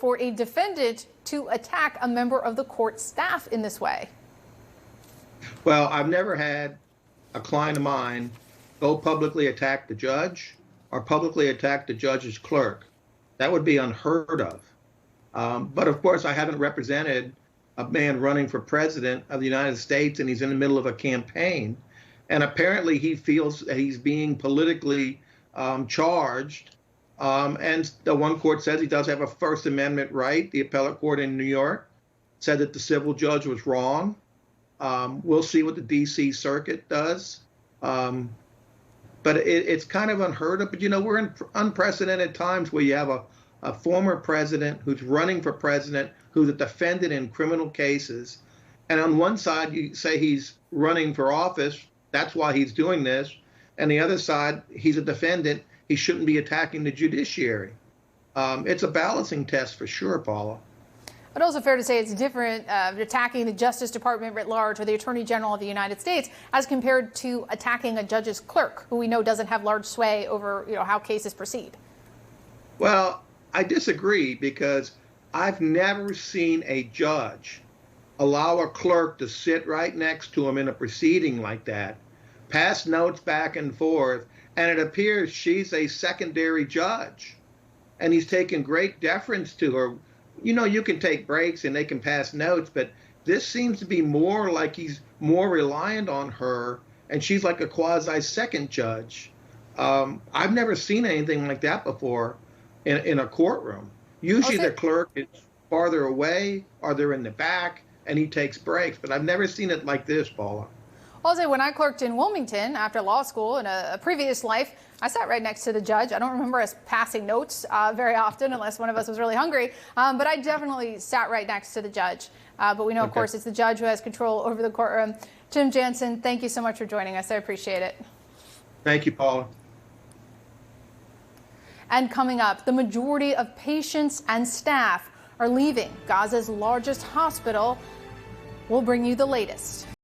for a defendant to attack a member of the court staff in this way? Well, I've never had a client of mine go publicly attack the judge or publicly attack the judge's clerk. That would be unheard of. But of course, I haven't represented a man running for president of the United States, and he's in the middle of a campaign. And apparently he feels that he's being politically charged. And the one court says he does have a First Amendment right. The appellate court in New York said that the civil judge was wrong. We'll see what the D.C. Circuit does. But it's kind of unheard of. But, you know, we're in unprecedented times where you have a former president who's running for president, who's a defendant in criminal cases. And on one side, you say he's running for office. That's why he's doing this. And the other side, he's a defendant. He shouldn't be attacking the judiciary. It's a balancing test for sure, Paula. But also fair to say it's different attacking the Justice Department writ large or the Attorney General of the United States as compared to attacking a judge's clerk, who we know doesn't have large sway over, you know, how cases proceed. Well, I disagree, because I've never seen a judge allow a clerk to sit right next to him in a proceeding like that, pass notes back and forth, and it appears she's a secondary judge, and he's taken great deference to her. You know, you can take breaks and they can pass notes, but this seems to be more like he's more reliant on her, and she's like a quasi-second judge. I've never seen anything like that before in a courtroom. Usually the clerk is farther away or they're in the back and he takes breaks, but I've never seen it like this, Paula. I'll say when I clerked in Wilmington after law school in a previous life, I sat right next to the judge. I don't remember us passing notes very often unless one of us was really hungry, but I definitely sat right next to the judge. But we know, of course, it's the judge who has control over the courtroom. Jim Jansen, thank you so much for joining us. I appreciate it. Thank you, Paula. And coming up, the majority of patients and staff are leaving Gaza's largest hospital. We'll bring you the latest.